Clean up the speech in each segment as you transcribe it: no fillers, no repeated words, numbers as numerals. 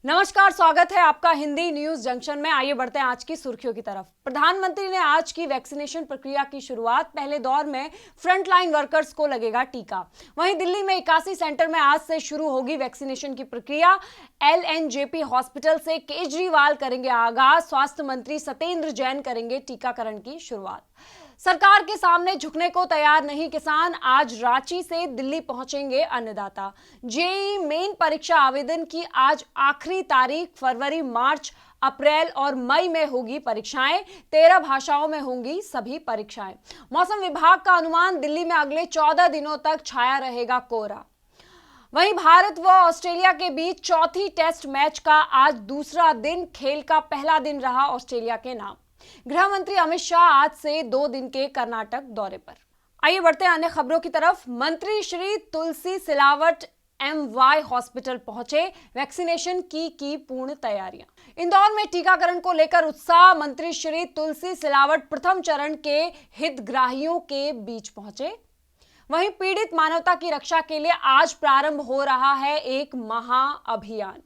नमस्कार, स्वागत है आपका हिंदी न्यूज जंक्शन में। आइए बढ़ते हैं आज की सुर्खियों की तरफ। प्रधानमंत्री ने आज की वैक्सीनेशन प्रक्रिया की शुरुआत। पहले दौर में फ्रंटलाइन वर्कर्स को लगेगा टीका। वहीं दिल्ली में 81 सेंटर में आज से शुरू होगी वैक्सीनेशन की प्रक्रिया। LNJP हॉस्पिटल से केजरीवाल करेंगे आगाज। स्वास्थ्य मंत्री सत्येंद्र जैन करेंगे टीकाकरण की शुरुआत। सरकार के सामने झुकने को तैयार नहीं किसान। आज रांची से दिल्ली पहुंचेंगे अन्नदाता। जेईई मेन परीक्षा आवेदन की आज आखिरी तारीख। फरवरी, मार्च, अप्रैल और मई में होगी परीक्षाएं। 13 भाषाओं में होंगी सभी परीक्षाएं। मौसम विभाग का अनुमान, दिल्ली में अगले 14 दिनों तक छाया रहेगा कोहरा। वहीं भारत व ऑस्ट्रेलिया के बीच चौथी टेस्ट मैच का आज दूसरा दिन। खेल का पहला दिन रहा ऑस्ट्रेलिया के नाम। गृह मंत्री अमित शाह आज से 2 दिन के कर्नाटक दौरे पर। आइए बढ़ते हैं अन्य खबरों की तरफ। मंत्री श्री तुलसी सिलावट MY हॉस्पिटल पहुंचे। वैक्सीनेशन की पूर्ण तैयारियां। इंदौर में टीकाकरण को लेकर उत्साह। मंत्री श्री तुलसी सिलावट प्रथम चरण के हितग्राहियों के बीच पहुंचे। वहीं पीड़ित मानवता की रक्षा के लिए आज प्रारंभ हो रहा है एक महाअभियान।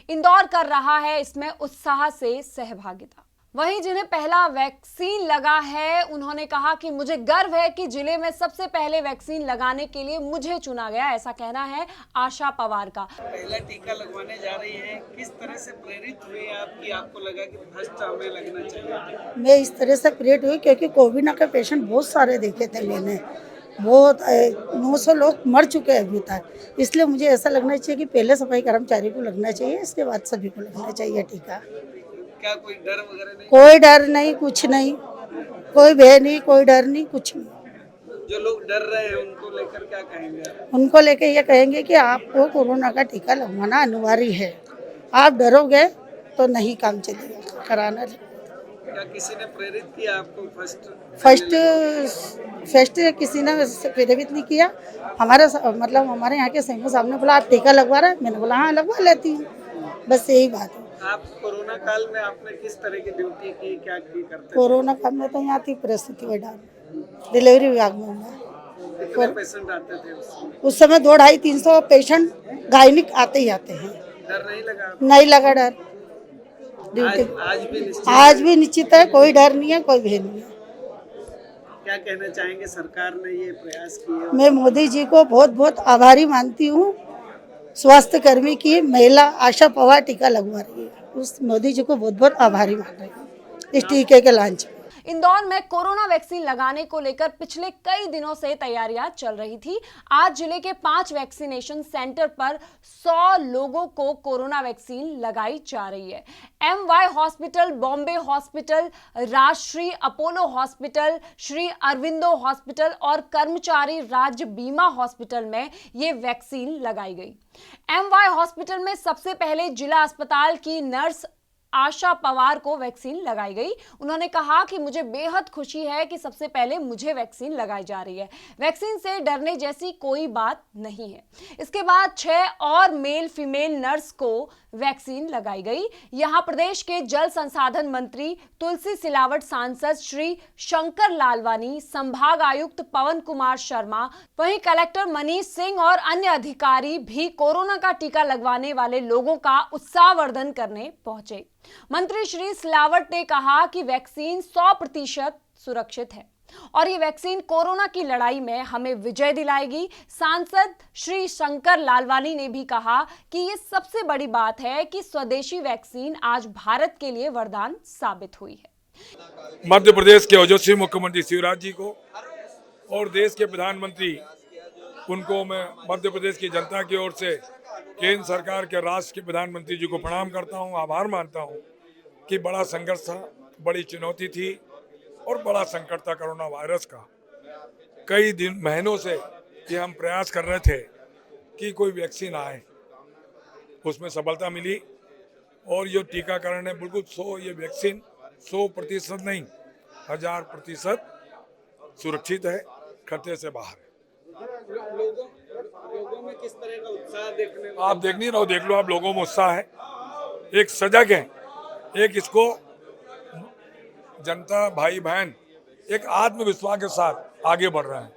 इंदौर कर रहा है इसमें उत्साह से सहभागिता। वहीं जिन्हें पहला वैक्सीन लगा है, उन्होंने कहा कि मुझे गर्व है कि जिले में सबसे पहले वैक्सीन लगाने के लिए मुझे चुना गया। ऐसा कहना है आशा पवार का। पहला टीका लगवाने जा रही है, किस तरह से प्रेरित हुई आप कि आपको लगा कि फर्स्ट हमें लगना चाहिए? मैं इस तरह से प्रेरित हुई क्योंकि कोविड के पेशेंट बहुत सारे देखे थे मैंने। बहुत 900 लोग मर चुके हैं अभी तक। इसलिए मुझे ऐसा लगना चाहिए कि पहले सफाई कर्मचारी को लगना चाहिए, इसके बाद सभी को लगना चाहिए टीका। क्या कोई डर वगैरह नहीं? कोई डर नहीं, कुछ नहीं, कोई भय नहीं, कोई डर नहीं, कुछ नहीं। जो लोग डर रहे हैं उनको लेकर क्या कहेंगे? उनको लेकर ये कहेंगे कि आपको कोरोना का टीका लगवाना अनिवार्य है। आप डरोगे तो नहीं काम चलेगा, कराना। क्या किसी ने प्रेरित किया आपको फर्स्ट किसी ने प्रेरित नहीं किया। हमारे यहाँ के सीएम साहब ने बोला आप टीका लगवा रहे हैं, मैंने बोला हाँ लगवा लेती हूँ, बस यही बात है। आप कोरोना काल में आपने किस तरह की ड्यूटी की, क्या की करते? कोरोना काल में तो यहाँ थी प्रसूति वार्ड, डिलीवरी विभाग में मैं। कितने पेशेंट आते थे उस समय 200-250-300 पेशेंट गायनिक आते ही आते हैं। डर नहीं लगा? नहीं लगा डर। आज भी निश्चित है, कोई डर नहीं है, कोई भय नहीं है। क्या कहना चाहेंगे? सरकार ने ये प्रयास किए। मैं मोदी जी को बहुत बहुत आभारी मानती हूँ। स्वास्थ्य कर्मी की महिला आशा पवार टीका लगवा रही है, उस मोदी जी को बहुत बहुत आभारी मान रही हूँ इस टीके के लॉन्च में। इंदौर में कोरोना वैक्सीन लगाने को लेकर पिछले कई दिनों से तैयारियां चल रही थी। आज जिले के 5 वैक्सीनेशन सेंटर पर 100 लोगों को कोरोना वैक्सीन लगाई जा रही है। MY hospital, Bombay hospital, Rajshree Apollo hospital, Shri Aurobindo hospital और कर्मचारी राज्य बीमा हॉस्पिटल में ये वैक्सीन लगाई गई। MY हॉस्पिटल में सबसे पहले जिला अस्पताल की नर्स आशा पवार को वैक्सीन लगाई गई। उन्होंने कहा कि मुझे बेहद खुशी है कि सबसे पहले मुझे वैक्सीन लगाई जा रही है। वैक्सीन से डरने जैसी कोई बात नहीं है। इसके बाद 6 और मेल फीमेल नर्स को वैक्सीन लगाई गई। यहां प्रदेश के जल संसाधन मंत्री तुलसी सिलावट, सांसद श्री शंकर लालवानी, संभाग आयुक्त पवन कुमार शर्मा, वहीं कलेक्टर मनीष सिंह और अन्य अधिकारी भी कोरोना का टीका लगवाने वाले लोगों का उत्साहवर्धन करने पहुंचे। मंत्री श्री सिलावट ने कहा कि वैक्सीन 100% सुरक्षित है और ये वैक्सीन कोरोना की लड़ाई में हमें विजय दिलाएगी। सांसद श्री शंकर लालवानी ने भी कहा कि ये सबसे बड़ी बात है कि स्वदेशी वैक्सीन आज भारत के लिए वरदान साबित हुई है। मध्य प्रदेश के ओजस्वी मुख्यमंत्री शिवराज जी को और देश के प्रधानमंत्री, उनको मैं मध्य प्रदेश की जनता की ओर से केंद्र सरकार के राष्ट्र के प्रधानमंत्री जी को प्रणाम करता हूं, आभार मानता हूं कि बड़ा संघर्ष था, बड़ी चुनौती थी और बड़ा संकट था कोरोना वायरस का। कई दिन महीनों से ये हम प्रयास कर रहे थे कि कोई वैक्सीन आए, उसमें सफलता मिली और ये टीकाकरण है बिल्कुल 100, ये वैक्सीन 100% नहीं 1000% सुरक्षित है, खतरे से बाहर है। लोगों में किस तरह का उत्साह देखने को? आप देख नहीं रहो, देख लो आप, लोगों में उत्साह है, एक सजग है, एक इसको जनता भाई बहन एक आत्मविश्वास के साथ आगे बढ़ रहे हैं,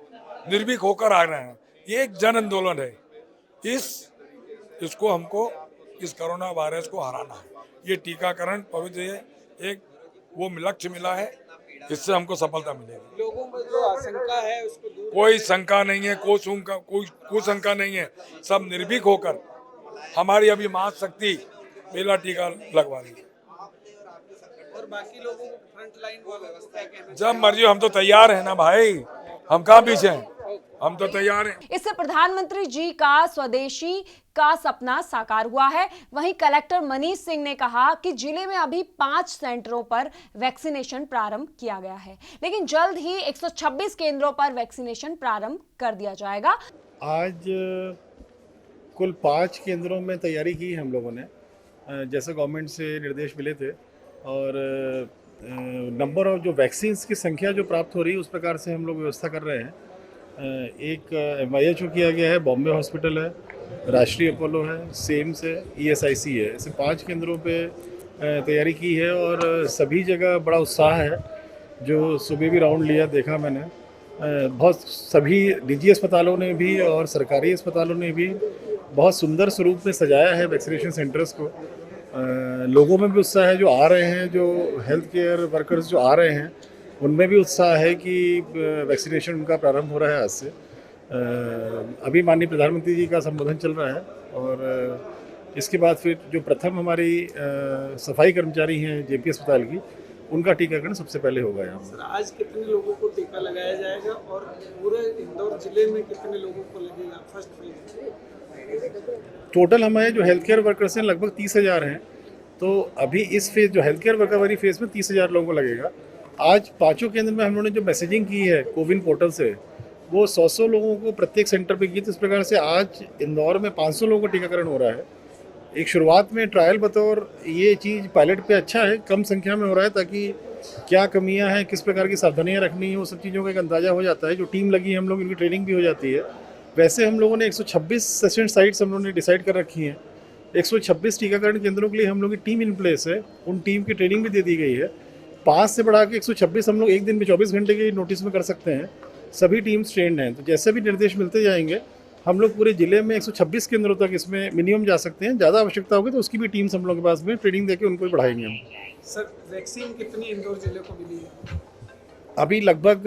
निर्भीक होकर आ रहे हैं। ये एक जन आंदोलन है, इसको हमको इस कोरोना वायरस को हराना है। ये टीकाकरण पवित्र है, एक वो लक्ष्य मिला है, इससे हमको सफलता मिलेगी। लोगों में जो आशंका है उसको दूर कोई शंका नहीं है, कोई कुशंका नहीं है, सब निर्भीक होकर हमारी अभी महाशक्ति पहला टीका लगवा रही है। और बाकी लोगों को, फ्रंट लाइन वालों को क्या कहना जब मर्जी, हम तो तैयार हैं ना भाई, हम कहाँ पीछे हैं, हम तो तैयार हैं। इससे प्रधानमंत्री जी का स्वदेशी का सपना साकार हुआ है। वहीं कलेक्टर मनीष सिंह ने कहा कि जिले में अभी 5 सेंटरों पर वैक्सीनेशन प्रारंभ किया गया है, लेकिन जल्द ही 126 केंद्रों पर वैक्सीनेशन प्रारंभ कर दिया जाएगा। आज कुल 5 केंद्रों में तैयारी की हम लोगों ने, जैसे गवर्नमेंट से निर्देश मिले थे, और नंबर ऑफ जो वैक्सीन्स की संख्या जो प्राप्त हो रही है उस प्रकार से हम लोग व्यवस्था कर रहे हैं। एक MIHO किया गया है, बॉम्बे हॉस्पिटल है, राष्ट्रीय अपोलो है, सेम्स है, ESIC है, ऐसे 5 केंद्रों पे तैयारी की है और सभी जगह बड़ा उत्साह है। जो सुबह भी राउंड लिया देखा मैंने, बहुत सभी निजी अस्पतालों ने भी और सरकारी अस्पतालों ने भी बहुत सुंदर स्वरूप में सजाया है वैक्सीनेशन सेंटर्स को। लोगों में भी उत्साह है जो आ रहे हैं, जो हेल्थ केयर वर्कर्स जो आ रहे हैं उनमें भी उत्साह है कि वैक्सीनेशन उनका प्रारंभ हो रहा है आज से। अभी माननीय प्रधानमंत्री जी का संबोधन चल रहा है और इसके बाद फिर जो प्रथम हमारी सफाई कर्मचारी हैं JP अस्पताल की, उनका टीकाकरण सबसे पहले होगा यहाँ। सर, आज कितने लोगों को टीका लगाया जाएगा और पूरे इंदौर जिले में कितने लोगों को लगेगा फर्स्ट फेज? टोटल हमारे जो हेल्थ केयर वर्कर्स हैं लगभग 30,000 हैं। तो अभी इस फेज जो हेल्थ केयर वर्कर वाली फेज में 30,000 लोगों को लगेगा। आज 5 केंद्र में हम लोगों ने जो मैसेजिंग की है कोविन पोर्टल से, वो 100 लोगों को प्रत्येक सेंटर पे की। तो इस प्रकार से आज इंदौर में 500 लोगों का टीकाकरण हो रहा है। एक शुरुआत में ट्रायल बतौर ये चीज़ पायलट पे अच्छा है, कम संख्या में हो रहा है ताकि क्या कमियां हैं, किस प्रकार की सावधानियां रखनी है, वो सब चीज़ों का एक अंदाज़ा हो जाता है। जो टीम लगी है हम लोग, इनकी ट्रेनिंग भी हो जाती है। वैसे हम लोगों ने 126 सेशन साइट्स हम लोगों ने डिसाइड कर रखी हैं। 126 टीकाकरण केंद्रों के लिए हम लोग की टीम इन प्लेस है, उन टीम की ट्रेनिंग भी दे दी गई है। 5 से बढ़ा के 126 हम लोग एक दिन में 24 घंटे के नोटिस में कर सकते हैं। सभी टीम्स ट्रेंड हैं, तो जैसे भी निर्देश मिलते जाएंगे हम लोग पूरे जिले में 126 केंद्रों तक इसमें मिनिमम जा सकते हैं। ज़्यादा आवश्यकता होगी तो उसकी भी टीम्स हम लोग के पास में ट्रेनिंग देके उनको भी बढ़ाएंगे हम। सर, वैक्सीन कितनी इंदौर जिले को मिली है? अभी लगभग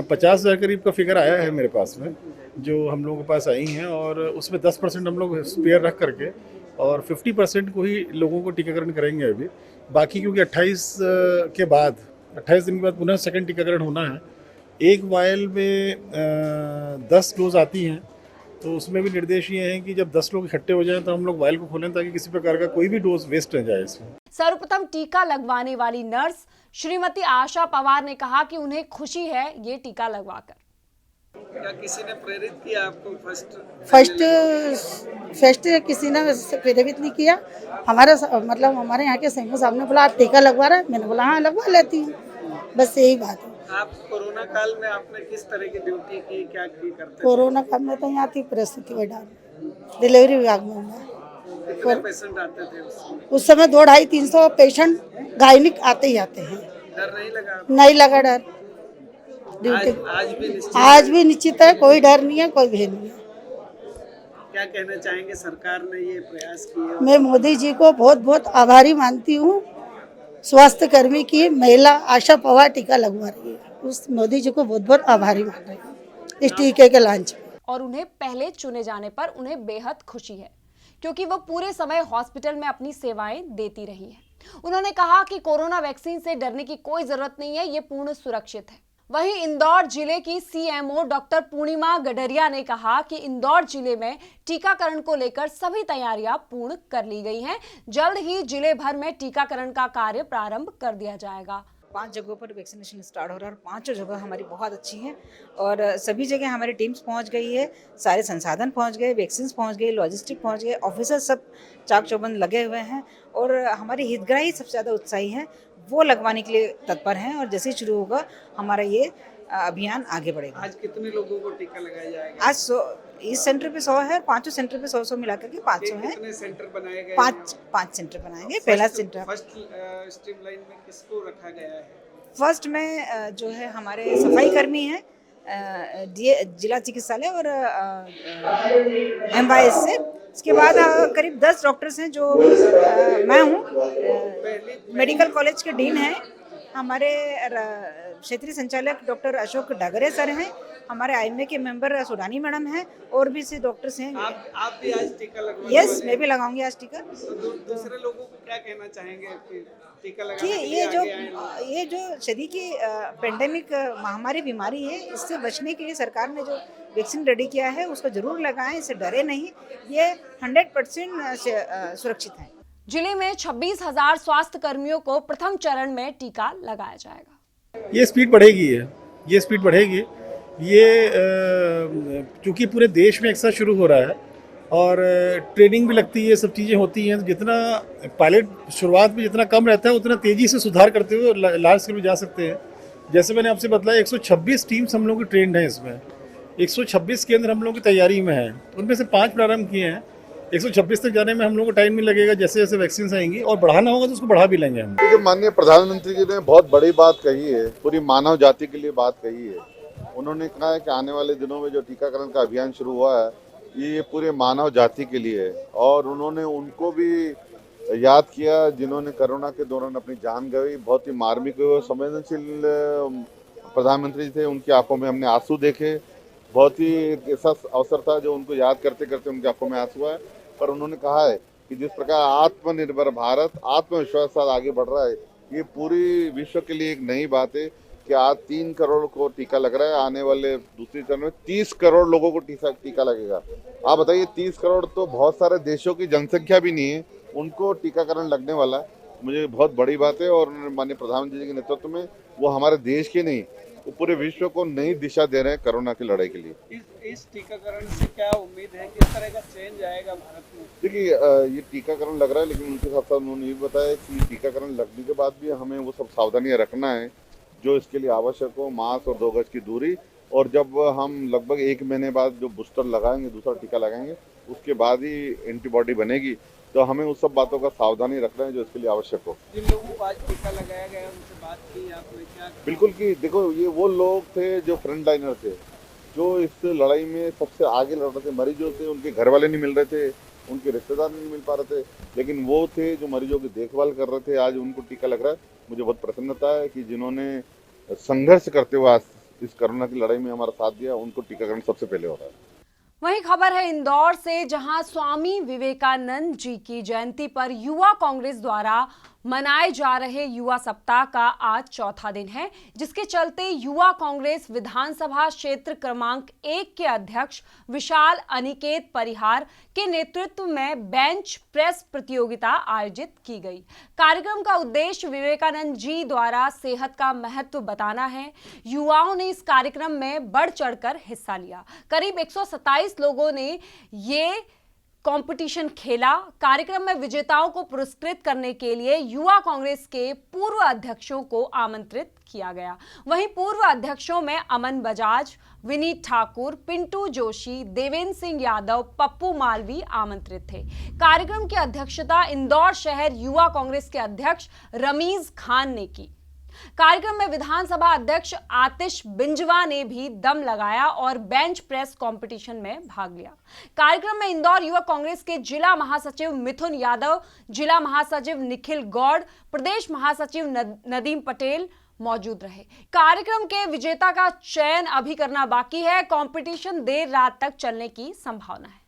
50,000 करीब का फिगर आया है मेरे पास में, जो हम लोगों के पास आई हैं, और उसमें 10% हम लोग स्पेयर रख करके और 50% को ही लोगों को टीकाकरण करेंगे अभी। बाकी क्योंकि 28 के बाद 28 दिन के बाद पुनः सेकंड टीकाकरण होना है। एक वायल में 10 डोज आती हैं, तो उसमें भी निर्देश ये हैं कि जब 10 लोग इकट्ठे हो जाएं तो हम लोग वायल को खोलें ताकि किसी प्रकार का कोई भी डोज वेस्ट न जाए इसमें। सर्वप्रथम टीका लगवाने वाली नर्स श्रीमती आशा पवार ने कहा कि उन्हें खुशी है ये टीका लगवाकर। क्या किसी ने प्रेरित किया आपको फर्स्ट किसी ने प्रेरित नहीं किया। मतलब हमारे यहाँ के सैनिक साहब ने बोला आप टीका लगवा रहे हैं, मैंने बोला हाँ लगवा लेती हूँ, बस यही बात है। आप कोरोना काल में आपने किस तरह की ड्यूटी की, क्या की करते? कोरोना काल में तो यहाँ थी प्रस्तुति वार्ड, डिलीवरी विभाग में मैं। कितने पेशेंट आते थे उस समय 200-300 पेशेंट गायनिक आते ही आते हैं। डर नहीं लगा? नहीं लगा डर। ड्यूटी आज भी निश्चित है, कोई डर नहीं है, कोई भय नहीं है। क्या कहना चाहेंगे, सरकार ने ये प्रयास किए? मैं मोदी जी को बहुत बहुत आभारी मानती हूँ। स्वास्थ्य कर्मी की महिला आशा पवार टीका लगवा रही है, उस मोदी जी को बहुत बहुत आभारी मान रही हूँ इस टीके के लॉन्च में। और उन्हें पहले चुने जाने पर उन्हें बेहद खुशी है, क्योंकि वो पूरे समय हॉस्पिटल में अपनी सेवाएं देती रही हैं। उन्होंने कहा कि कोरोना वैक्सीन से डरने की कोई जरूरत नहीं है, ये पूर्ण सुरक्षित है। वहीं इंदौर जिले की CMO डॉक्टर पूर्णिमा गडरिया ने कहा कि इंदौर जिले में टीकाकरण को लेकर सभी तैयारियां पूर्ण कर ली गई हैं। जल्द ही जिले भर में टीकाकरण का कार्य प्रारंभ कर दिया जाएगा। 5 जगहों पर वैक्सीनेशन स्टार्ट हो रहा है और 5 जगह हमारी बहुत अच्छी हैं और सभी जगह हमारी टीम्स पहुंच गई है, सारे संसाधन पहुंच गए, वैक्सीन पहुंच गए, लॉजिस्टिक पहुंच गए, ऑफिसर सब चाक चौबंद लगे हुए हैं और हमारी हितग्राही सबसे ज़्यादा उत्साही हैं, वो लगवाने के लिए तत्पर हैं और जैसे ही शुरू होगा हमारा ये अभियान आगे बढ़ेगा। आज कितने लोगों को टीका लगाया जाएगा? आज इस सेंटर पे 100 है, 5 सेंटर पे 100 मिलाकर के 500 है। कितने सेंटर बनाए गए? 5 सेंटर बनाएंगे। पहला सेंटर फर्स्ट स्ट्रीमलाइन में किसको रखा गया है? फर्स्ट में जो है हमारे सफाई कर्मी हैं जिला चिकित्सालय और MYS से इसके बाद करीब 10 डॉक्टर्स हैं जो मैं हूँ, मेडिकल कॉलेज के डीन हैं, हमारे क्षेत्रीय संचालक डॉक्टर अशोक डागरे सर हैं, हमारे आईएमए के मेंबर सुडानी मैडम हैं और भी से डॉक्टर्स हैं। आप भी आज टीका लगवाने यस, वाले मैं भी लगाऊंगी आज टीका। हैं। तो दूसरे लोगों को क्या कहना चाहेंगे कि टीका कि लगाने के लिए आगे आए? ये जो सदी की पेंडेमिक महामारी बीमारी है, इससे बचने के लिए सरकार ने जो वैक्सीन रेडी किया है उसको जरूर लगाएं, इससे डरे नहीं, ये 100% सुरक्षित है। जिले में 26,000 स्वास्थ्य कर्मियों को प्रथम चरण में टीका लगाया जाएगा। ये स्पीड बढ़ेगी, ये स्पीड बढ़ेगी। ये चूँकि पूरे देश में एक साथ शुरू हो रहा है और ट्रेनिंग भी लगती है, सब चीज़ें होती हैं, जितना पायलट शुरुआत में जितना कम रहता है उतना तेज़ी से सुधार करते हुए लार्ज स्केल में जा सकते हैं। जैसे मैंने आपसे बताया 126 टीम्स हम लोग की ट्रेंड हैं, इसमें 126 केंद्र हम लोग की तैयारी में हैं, उनमें से 5 प्रारंभ किए हैं। 126 तक जाने में हम लोग को टाइम नहीं लगेगा, जैसे जैसे वैक्सीन आएंगी और बढ़ाना होगा तो उसको बढ़ा भी लेंगे हम। क्योंकि माननीय प्रधानमंत्री जी ने बहुत बड़ी बात कही है, पूरी मानव जाति के लिए बात कही है। उन्होंने कहा है कि आने वाले दिनों में जो टीकाकरण का अभियान शुरू हुआ है ये पूरे मानव जाति के लिए है, और उन्होंने उनको भी याद किया जिन्होंने कोरोना के दौरान अपनी जान गंवाई। बहुत ही मार्मिक और संवेदनशील प्रधानमंत्री थे, उनकी आंखों में हमने आंसू देखे। बहुत ही ऐसा अवसर था जो उनको याद करते करते उनकी आंखों में आंसू आए। पर उन्होंने कहा है कि जिस प्रकार आत्मनिर्भर भारत आत्मविश्वास के साथ आगे बढ़ रहा है, ये पूरी विश्व के लिए एक नई बात है कि आज 3 करोड़ को टीका लग रहा है, आने वाले दूसरी चरण में 30 करोड़ लोगों को टीका लगेगा। आप बताइए, 30 करोड़ तो बहुत सारे देशों की जनसंख्या भी नहीं है, उनको टीकाकरण लगने वाला है। मुझे बहुत बड़ी बात है, और माननीय प्रधानमंत्री जी के नेतृत्व में वो हमारे देश के नहीं, वो पूरे विश्व को नई दिशा दे रहे हैं कोरोना की लड़ाई के लिए। इस टीकाकरण से क्या उम्मीद है, किस तरह का चेंज आएगा भारत में? देखिए, ये टीकाकरण लग रहा है, लेकिन उनके साथ साथ उन्होंने ये बताया कि टीकाकरण लगने के बाद भी हमें वो सब सावधानियां रखना है जो इसके लिए आवश्यक हो, मास्क और 2 गज की दूरी। और जब हम लगभग 1 महीने बाद जो बूस्टर लगाएंगे, दूसरा टीका लगाएंगे, उसके बाद ही एंटीबॉडी बनेगी। तो हमें उस सब बातों का सावधानी रखना है जो इसके लिए आवश्यक हो। जिन लोगों को आज टीका लगाया गया उनसे बात की आपने, क्या? बिल्कुल कि देखो, ये वो लोग थे जो फ्रंट लाइनर थे, जो इस लड़ाई में सबसे आगे लड़ रहे थे। मरीजों से उनके घर वाले नहीं मिल रहे थे, उनके रिश्तेदार नहीं मिल पा रहे थे, लेकिन वो थे जो मरीजों की देखभाल कर रहे थे। आज उनको टीका लग रहा है। मुझे बहुत प्रसन्नता है कि जिन्होंने संघर्ष करते हुए आज इस कोरोना की लड़ाई में हमारा साथ दिया, उनको टीकाकरण सबसे पहले हो रहा है। वहीं खबर है इंदौर से, जहां स्वामी विवेकानंद जी की जयंती पर युवा कांग्रेस द्वारा मनाए जा रहे युवा सप्ताह का आज चौथा दिन है, जिसके चलते युवा कांग्रेस विधानसभा क्षेत्र क्रमांक 1 के अध्यक्ष विशाल अनिकेत परिहार के नेतृत्व में बेंच प्रेस प्रतियोगिता आयोजित की गई। कार्यक्रम का उद्देश्य विवेकानंद जी द्वारा सेहत का महत्व बताना है। युवाओं ने इस कार्यक्रम में बढ़ चढ़कर हिस्सा लिया। करीब 127 लोगों ने ये कंपटीशन खेला। कार्यक्रम में विजेताओं को पुरस्कृत करने के लिए युवा कांग्रेस के पूर्व अध्यक्षों को आमंत्रित किया गया। वहीं पूर्व अध्यक्षों में अमन बजाज, विनीत ठाकुर, पिंटू जोशी, देवेंद्र सिंह यादव, पप्पू मालवी आमंत्रित थे। कार्यक्रम की अध्यक्षता इंदौर शहर युवा कांग्रेस के अध्यक्ष रमीज खान ने की। कार्यक्रम में विधानसभा अध्यक्ष आतिश बिंजवा ने भी दम लगाया और बेंच प्रेस कंपटीशन में भाग लिया। कार्यक्रम में इंदौर युवा कांग्रेस के जिला महासचिव मिथुन यादव, जिला महासचिव निखिल गौड़, प्रदेश महासचिव नदीम पटेल मौजूद रहे। कार्यक्रम के विजेता का चयन अभी करना बाकी है। कंपटीशन देर रात तक चलने की संभावना है।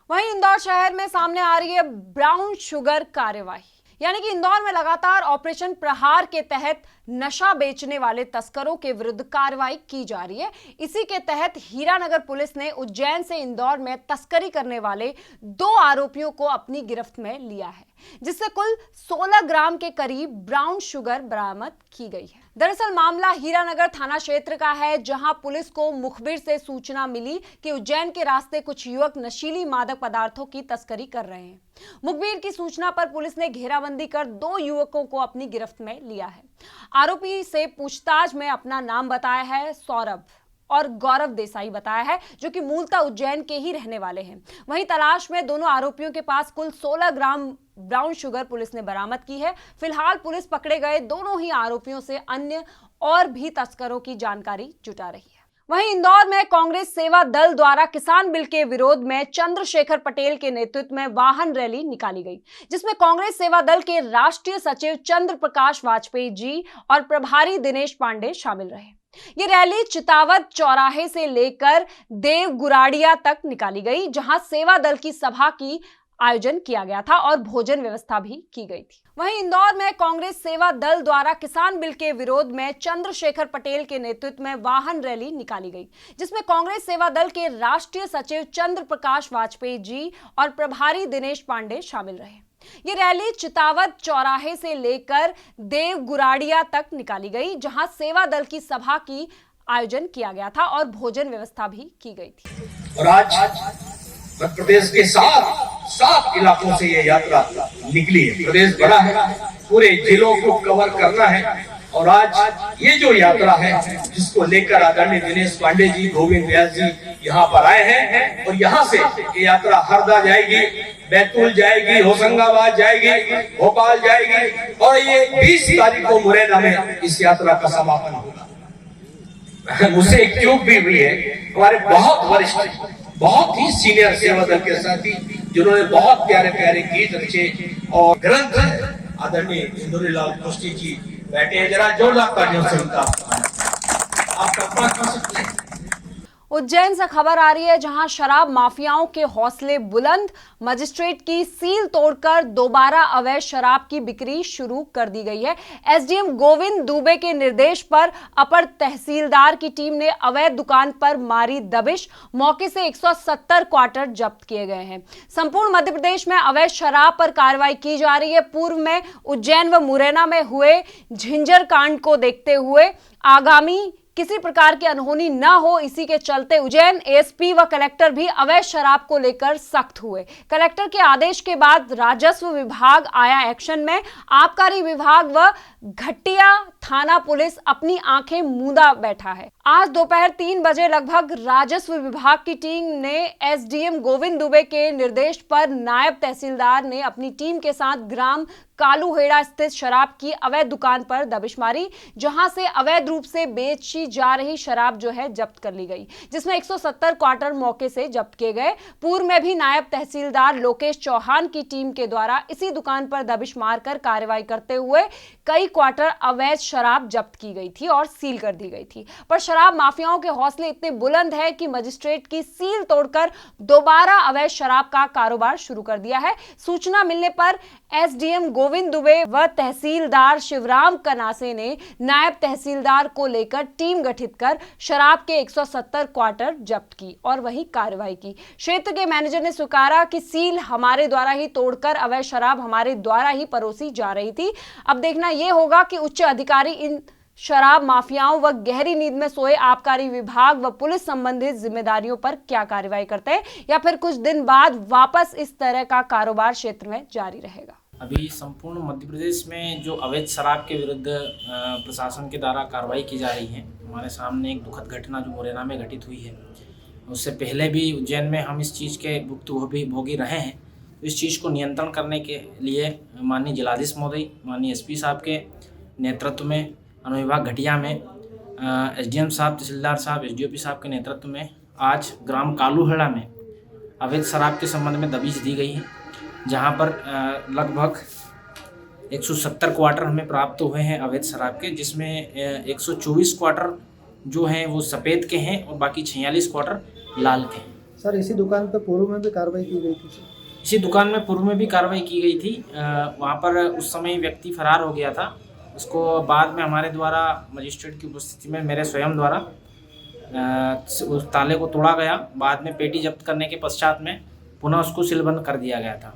वहीं इंदौर शहर में सामने आ रही है ब्राउन शुगर कार्यवाही, यानी कि इंदौर में लगातार ऑपरेशन प्रहार के तहत नशा बेचने वाले तस्करों के विरुद्ध कार्रवाई की जा रही है। इसी के तहत हीरानगर पुलिस ने उज्जैन से इंदौर में तस्करी करने वाले 2 आरोपियों को अपनी गिरफ्त में लिया है, जिससे कुल 16 ग्राम के करीब ब्राउन शुगर बरामद की गई है। दरअसल मामला हीरानगर थाना क्षेत्र का है, जहां पुलिस को मुखबिर से सूचना मिली कि उज्जैन के रास्ते कुछ युवक नशीली मादक पदार्थों की तस्करी कर रहे हैं। मुखबिर की सूचना पर पुलिस ने घेराबंदी कर 2 युवकों को अपनी गिरफ्त में लिया है। आरोपी से पूछताछ में अपना नाम बताया है सौरभ और गौरव देसाई बताया है, जो कि मूलतः उज्जैन के ही रहने वाले हैं। वहीं तलाश में दोनों आरोपियों के पास कुल 16 ग्राम ब्राउन शुगर पुलिस ने बरामद की है। फिलहाल पुलिस पकड़े गए दोनों ही आरोपियों से अन्य और भी तस्करों की जानकारी जुटा रही है। वहीं इंदौर में कांग्रेस सेवा दल द्वारा किसान बिल के विरोध में चंद्रशेखर पटेल के नेतृत्व में वाहन रैली निकाली गई, जिसमें कांग्रेस सेवा दल के राष्ट्रीय सचिव चंद्र प्रकाश वाजपेयी जी और प्रभारी दिनेश पांडे शामिल रहे। ये रैली चितावत चौराहे से लेकर देव गुराड़िया तक निकाली गई, जहां सेवा दल की सभा की आयोजन किया गया था और भोजन व्यवस्था भी की गई थी। वहीं इंदौर में कांग्रेस सेवा दल द्वारा किसान बिल के विरोध में चंद्रशेखर पटेल के नेतृत्व में वाहन रैली निकाली गई, जिसमें कांग्रेस सेवा दल के राष्ट्रीय सचिव चंद्र प्रकाश वाजपेयी जी और प्रभारी दिनेश पांडे शामिल रहे। ये रैली चितावत चौराहे से लेकर देव गुराड़िया तक निकाली गई, जहां सेवा दल की सभा की आयोजन किया गया था और भोजन व्यवस्था भी की गई थी। और आज मध्य प्रदेश के सात इलाकों से ये यात्रा निकली है। प्रदेश बड़ा है, पूरे जिलों को कवर करना है और आज ये जो यात्रा है जिसको लेकर आदरणीय दिनेश पांडे जी, गोविंद व्यास जी यहाँ पर आए हैं और यहाँ से ये यात्रा हरदा जाएगी, बैतूल जाएगी, होशंगाबाद जाएगी, भोपाल जाएगी और ये 20 तारीख को मुरैना में इस यात्रा का समापन होगा। मुझसे एक चूक भी हुई है, हमारे बहुत वरिष्ठ, बहुत ही सीनियर सेवा दल के साथी जिन्होंने बहुत प्यारे प्यारे गीत रचे और ग्रंथ आदरणीय इंदुरीलाल कुश्ती जी बैठे हैं, जरा जोरदार तालियों से उनका आप कल्पना कर सकते हैं। उज्जैन से खबर आ रही है, जहां शराब माफियाओं के हौसले बुलंद, मजिस्ट्रेट की सील तोड़कर दोबारा अवैध शराब की बिक्री शुरू कर दी गई है। एसडीएम गोविंद दुबे के निर्देश पर अपर तहसीलदार की टीम ने अवैध दुकान पर मारी दबिश, मौके से 170 क्वार्टर जब्त किए गए हैं। संपूर्ण मध्य प्रदेश में अवैध शराब पर कार्रवाई की जा रही है। पूर्व में उज्जैन व मुरैना में हुए झिंझर कांड को देखते हुए आगामी किसी प्रकार की अनहोनी न हो, इसी के चलते उज्जैन एसपी व कलेक्टर भी अवैध शराब को लेकर सख्त हुए। कलेक्टर के आदेश के बाद राजस्व विभाग आया एक्शन में। आबकारी विभाग व घटिया थाना पुलिस अपनी आंखें मूंदा बैठा है। आज दोपहर 3 बजे लगभग राजस्व विभाग की टीम ने एसडीएम गोविंद दुबे के निर्देश पर नायब तहसीलदार ने अपनी टीम के साथ ग्राम कालूहेड़ा स्थित शराब की अवैध दुकान पर दबिश मारी, जहां से अवैध रूप से बेची जा रही शराब जो है जब्त कर ली गई, जिसमें 170 क्वार्टर मौके से जब्त किए गए। पूर्व में भी नायब तहसीलदार लोकेश चौहान की टीम के द्वारा इसी दुकान पर दबिश मारकर कार्रवाई करते हुए कई क्वार्टर अवैध शराब जब्त की गई थी और सील कर दी गई थी। पर शराब माफियाओं के हौसले इतने बुलंद है कि मजिस्ट्रेट की सील तोड़कर दोबारा अवैध शराब का कारोबार शुरू कर दिया है। सूचना मिलने पर एसडीएम गोविंद दुबे व तहसीलदार शिवराम कनासे ने नायब तहसीलदार को लेकर टीम गठित कर शराब के 170 क्वार्टर जब्त की और वही कार्रवाई की। क्षेत्र के मैनेजर ने स्वीकारा कि सील हमारे द्वारा ही तोड़कर अवैध शराब हमारे द्वारा ही परोसी जा रही थी। अब देखना यह होगा कि उच्च अधिकारी इन शराब माफियाओं व गहरी नींद में सोए आबकारी विभाग व पुलिस संबंधित जिम्मेदारियों पर क्या कार्रवाई करते हैं, या फिर कुछ दिन बाद वापस इस तरह का कारोबार क्षेत्र में जारी रहेगा। अभी संपूर्ण मध्य प्रदेश में जो अवैध शराब के विरुद्ध प्रशासन के द्वारा कार्रवाई की जा रही है, हमारे सामने एक दुखद घटना जो मुरैना में घटित हुई है, उससे पहले भी उज्जैन में हम इस चीज़ के भुक्तभोगी रहे हैं। तो इस चीज़ को नियंत्रण करने के लिए माननीय जिलाधीश महोदय, माननीय एसपी साहब के नेतृत्व में, अनुविभाग घटिया में एसडीएम साहब, तहसीलदार साहब, एसडीओपी साहब के नेतृत्व में आज ग्राम कालूहेड़ा में अवैध शराब के संबंध में दबिश दी गई है, जहां पर लगभग 170 क्वार्टर हमें प्राप्त हुए हैं अवैध शराब के, जिसमें 124 क्वार्टर जो हैं वो सफ़ेद के हैं और बाकी 46 क्वार्टर लाल के हैं। सर, इसी दुकान पर पूर्व में भी कार्रवाई की गई थी? इसी दुकान में पूर्व में भी कार्रवाई की गई थी। वहाँ पर उस समय व्यक्ति फरार हो गया था। उसको बाद में हमारे द्वारा मजिस्ट्रेट की उपस्थिति में मेरे स्वयं द्वारा उस ताले को तोड़ा गया। बाद में पेटी जब्त करने के पश्चात में पुनः उसको सीलबंद कर दिया गया था।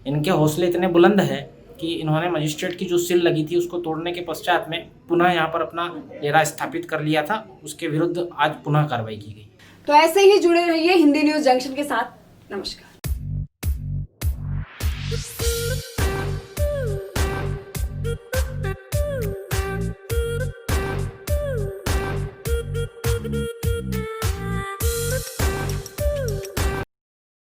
इनके हौसले इतने बुलंद है कि इन्होंने मजिस्ट्रेट की जो सील लगी थी उसको तोड़ने के पश्चात में पुनः यहाँ पर अपना डेरा स्थापित कर लिया था। उसके विरुद्ध आज पुनः कार्रवाई की गई। तो ऐसे ही जुड़े रहिए हिंदी न्यूज़ जंक्शन के साथ। नमस्कार।